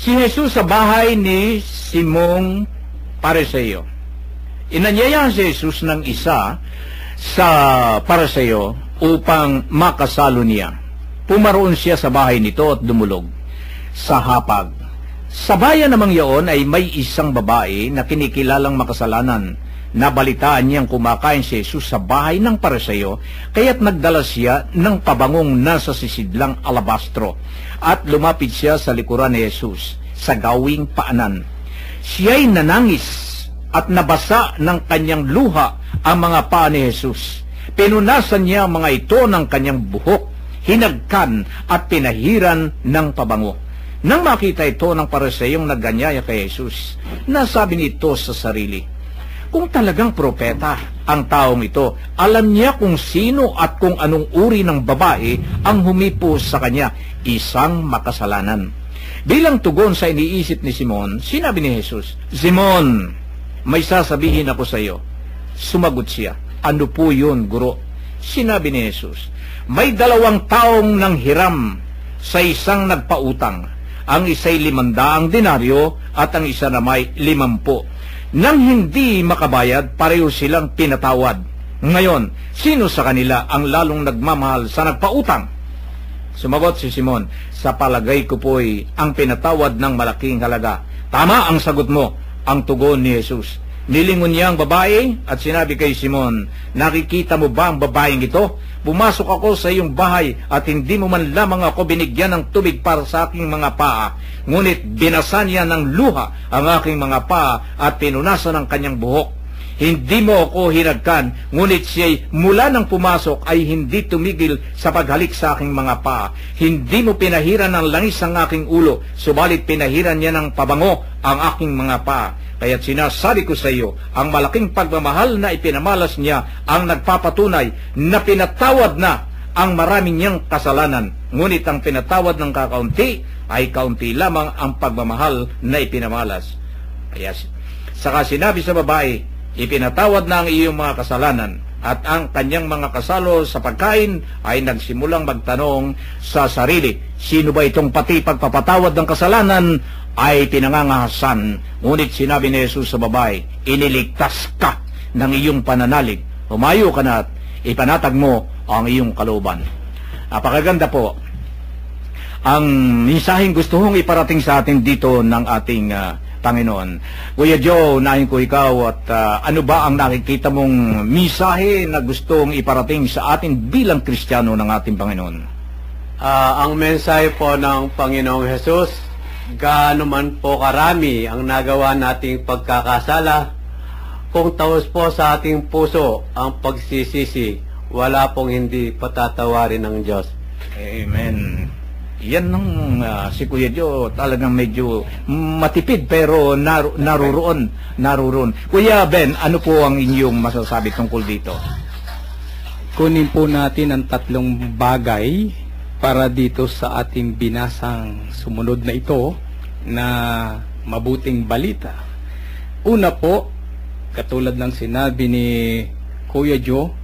Si Jesus sa bahay ni Simong Pariseo. Inanyayahan si Jesus ng isa sa Pariseo upang makasalo niya. Pumaroon siya sa bahay nito at dumulog sa hapag. Sa bayan namang iyon ay may isang babae na kinikilalang makasalanan. Nabalitaan niyang kumakain si Jesus sa bahay ng Pariseo, kaya't nagdala siya ng pabangong nasa sisidlang alabastro at lumapit siya sa likuran ni Jesus sa gawing paanan. Siya'y nanangis at nabasa ng kanyang luha ang mga paa ni Jesus. Pinunasan niya ang mga ito ng kanyang buhok, hinagkan at pinahiran ng pabango. Nang makita ito ng Pariseyong naganyaya kay Jesus, nasabi nito sa sarili, kung talagang propeta ang taong ito, alam niya kung sino at kung anong uri ng babae ang humipo sa kanya, isang makasalanan. Bilang tugon sa iniisip ni Simon, sinabi ni Jesus, Simon, may sasabihin ako sa iyo. Sumagot siya, ano po yun, guro? Sinabi ni Jesus, may 2 taong nanghiram sa isang nagpautang. Ang isa'y 500 denaryo at ang isa na may 50. Nang hindi makabayad, pareho silang pinatawad. Ngayon, sino sa kanila ang lalong nagmamahal sa nagpautang? Sumagot si Simon, sa palagay ko po'y ang pinatawad ng malaking halaga. Tama ang sagot mo, ang tugon ni Jesus. Nilingon niya ang babae at sinabi kay Simon, nakikita mo ba ang babaeng ito? Pumasok ako sa iyong bahay at hindi mo man lamang ako binigyan ng tubig para sa aking mga paa. Ngunit binasa niya ng luha ang aking mga paa at pinunasan ang kanyang buhok. Hindi mo ako hinagkan, ngunit siya'y mula nang pumasok ay hindi tumigil sa paghalik sa aking mga paa. Hindi mo pinahiran ng langis ang aking ulo, subalit pinahiran niya ng pabango ang aking mga paa. Kaya't sinasabi ko sa iyo, ang malaking pagmamahal na ipinamalas niya ang nagpapatunay na pinatawad na ang marami niyang kasalanan. Ngunit ang pinatawad ng kakaunti ay kaunti lamang ang pagmamahal na ipinamalas. Kaya saka sinabi sa babae, ipinatawad na ang iyong mga kasalanan. At ang kanyang mga kasalo sa pagkain ay nagsimulang magtanong sa sarili, sino ba itong pati pagpapatawad ng kasalanan ay pinangangahasan? Ngunit sinabi ni Jesus sa babae, iniligtas ka ng iyong pananalig. Humayo ka na at ipanatag mo ang iyong kalooban. Napakaganda po ang mensaheng gusto kong iparating sa atin dito ng ating Panginoon. Kuya Joe, unahin ko ikaw at ano ba ang nakikita mong mensahe na gustong iparating sa atin bilang Kristiyano ng ating Panginoon? Ang mensahe po ng Panginoong Jesus, gaano man po karami ang nagawa nating pagkakasala, kung taos po sa ating puso ang pagsisisi, wala pong hindi patatawarin ng Diyos. Amen. Yan ng si Kuya Joe talagang medyo matipid pero naruroon. Kuya Ben, ano po ang inyong masasabi tungkol dito? Kunin po natin ang 3 bagay para dito sa ating binasang sumunod na ito na mabuting balita. Una po, katulad ng sinabi ni Kuya Joe,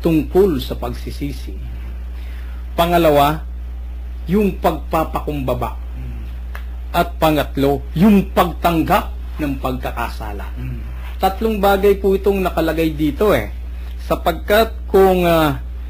tungkol sa pagsisisi. Pangalawa, yung pagpapakumbaba. At pangatlo, yung pagtanggap ng pagkakasala. 3 bagay po itong nakalagay dito sapagkat kung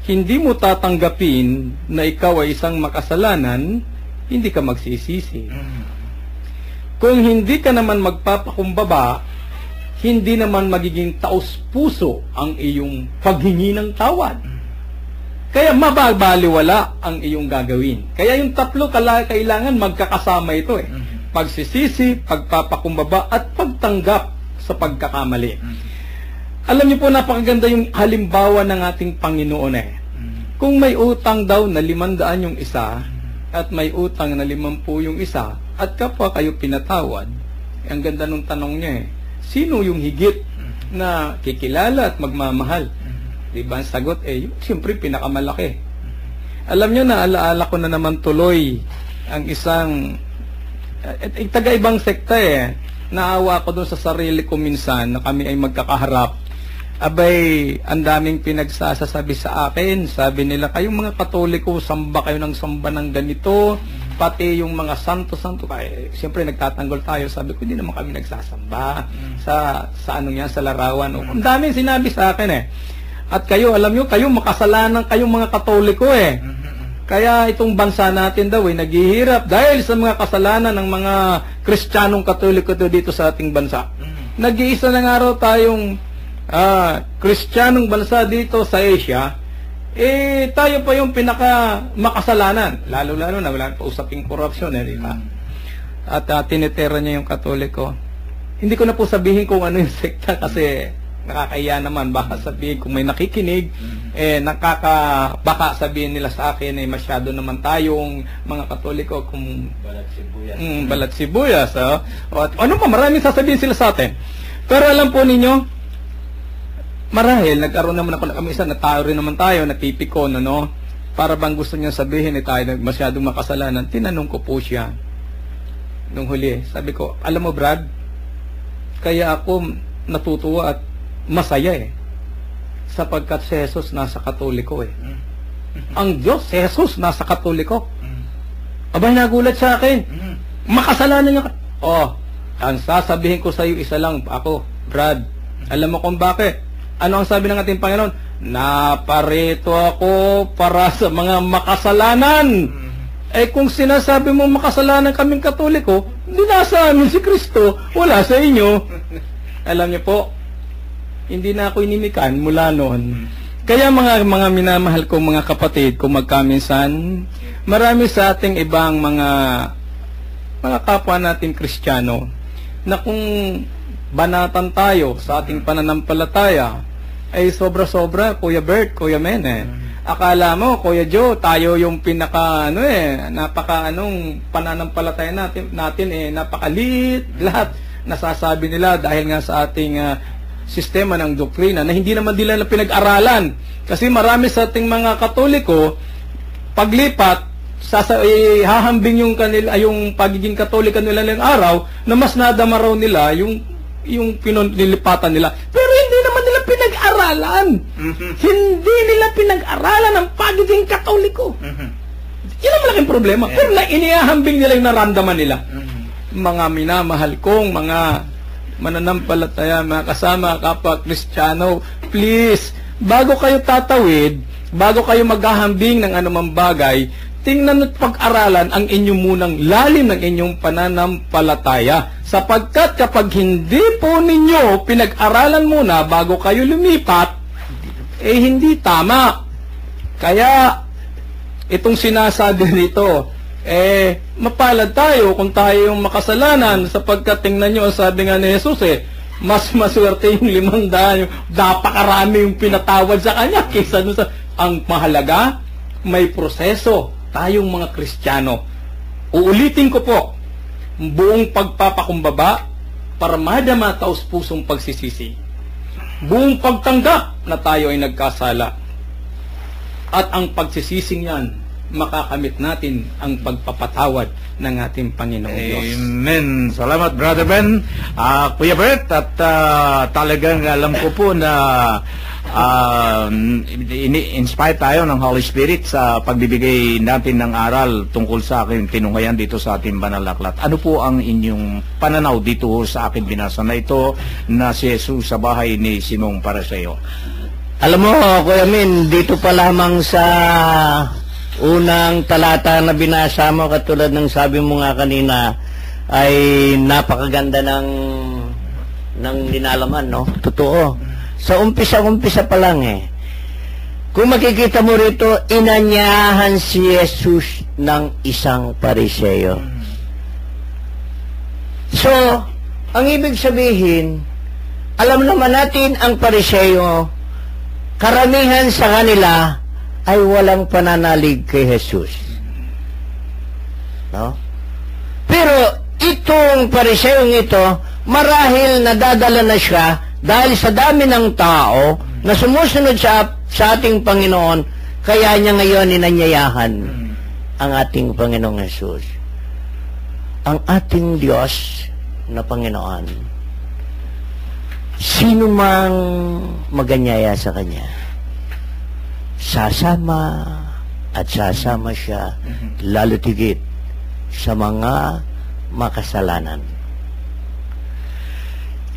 hindi mo tatanggapin na ikaw ay isang makasalanan, hindi ka magsisisi. Kung hindi ka naman magpapakumbaba, hindi naman magiging taos-puso ang iyong paghingi ng tawad. Kaya mababaliwala ang iyong gagawin. Kaya yung 3 kailangan magkakasama ito Pagsisisi, pagpapakumbaba, at pagtanggap sa pagkakamali. Alam niyo po, napakaganda yung halimbawa ng ating Panginoon Kung may utang daw na 500 yung isa, at may utang na 50 yung isa, at kapwa kayo pinatawad, ang ganda nung tanong niya sino yung higit na kikilala at magmamahal? Diba ang sagot siyempre pinakamalaki. Alam nyo na, alaala ko na naman tuloy ang isang taga-ibang sekta naawa ko doon sa sarili ko minsan na kami ay magkakaharap. Abay, ang daming pinagsasasabi sa akin. Sabi nila, kayong mga Katoliko, samba kayo ng samba ng ganito, pati yung mga santo-santo, siyempre nagtatanggol tayo, sabi ko, hindi naman kami nagsasamba sa ano yan, sa larawan. Ang dami sinabi sa akin eh. At kayo, alam nyo, kayo makasalanan kayong mga Katoliko eh. Kaya itong bansa natin daw naghihirap dahil sa mga kasalanan ng mga Kristiyanong Katoliko dito sa ating bansa. Nag-iisa na nga raw tayong Kristiyanong bansa dito sa Asia, tayo pa yung pinaka makasalanan. Lalo-lalo na wala pa usaping korupsyon, di ba? At tinitera niya yung Katoliko. Hindi ko na po sabihin kung ano yung sekta kasi nakakaya naman. Baka sabihin kung may nakikinig, baka sabihin nila sa akin masyado naman tayong mga Katoliko kung balat sibuyas. At ano pa, maraming sasabihin sila sa atin. Pero alam po ninyo, marahil nagkaroon naman ako na kami isa, natayo rin naman tayo, natipikon, ano? Para bang gusto niya sabihin tayo masyadong makasalanan. Tinanong ko po siya nung huli. Sabi ko, alam mo Brad, kaya ako natutuwa at masaya sapagkat si Jesus nasa Katoliko Ang Diyos, si Jesus nasa Katoliko. Abay, nagulat sa akin. Makasalanan niya. Ang sasabihin ko sa iyo isa lang, ako, Brad, alam mo kung bakit? Ano ang sabi ng ating Panginoon? Naparito ako para sa mga makasalanan. Kung sinasabi mo makasalanan kaming Katoliko, hindi nasa amin si Kristo, wala sa inyo. Alam niyo po, hindi na ako inimikan mula noon. Kaya mga minamahal kong mga kapatid, kung magkaminsan, marami sa ating ibang mga kapwa natin Kristiyano, na kung banatan tayo sa ating pananampalataya, ay sobra-sobra, Kuya Bert, Kuya Men Akala mo, Kuya Joe, tayo yung pinaka, pananampalataya natin napakaliit, lahat nasasabi nila dahil nga sa ating sistema ng doktrina na hindi naman nila pinag-aralan. Kasi marami sa ating mga Katoliko, paglipat, hahambing yung pagiging Katoliko nila ng araw na mas nadama raw nila yung nilipatan nila. Pero hindi naman nila pinag-aralan. Hindi nila pinag-aralan ang pagiging Katoliko. Yan ang malaking problema. Pero inihahambing nila yung naramdaman nila. Mga minamahal kong mga mananampalataya, mga kasama, kapwa Kristiyano, please, bago kayo tatawid, bago kayo maghahambing ng anumang bagay, tingnan at pag-aralan ang inyong munang lalim ng inyong pananampalataya. Sapagkat kapag hindi po ninyo pinag-aralan muna bago kayo lumipat, hindi tama. Kaya, itong sinasabi nito, mapalad tayo kung tayo yung makasalanan sapagkat tingnan nyo, sabi nga ni Jesus mas maswerte yung 500, yung napakarami yung pinatawad sa kanya kaysa dun sa, ang mahalaga, may proseso tayong mga Kristiyano. Uulitin ko po, buong pagpapakumbaba para madama taos pusong pagsisisi. Buong pagtanggap na tayo ay nagkasala. At ang pagsisising yan, makakamit natin ang pagpapatawad ng ating Panginoong Diyos. Amen. Salamat, Brother Ben. Kuya Bert, at talagang alam ko po na inspire tayo ng Holy Spirit sa pagbibigay natin ng aral tungkol sa aking tinunghayan dito sa ating banal na aklat. Ano po ang inyong pananaw dito sa aking binasa na ito na si Jesus sa bahay ni Simong Pariseo? Alam mo, Kuya Min, dito pa lamang sa unang talata na binasa mo, katulad ng sabi mo nga kanina, ay napakaganda ng linalaman, no? Totoo. Sa umpisa pa lang Kung makikita mo rito, inanyahan si Jesus ng isang Pariseo. So, ang ibig sabihin, alam naman natin ang Pariseo, karamihan sa kanila ay walang pananalig kay Jesus. No? Pero itong Pariseong ito, marahil nadadala na siya dahil sa dami ng tao na sumusunod sa ating Panginoon, kaya niya ngayon inanyayahan ang ating Panginoong Jesus. Ang ating Diyos na Panginoon, sino mang maganyaya sa Kanya, sasama at sasama siya lalo tigit sa mga makasalanan.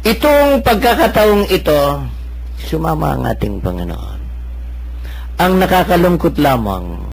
Itong pagkakataong ito, sumama ang ating Panginoon. Ang nakakalungkot lamang,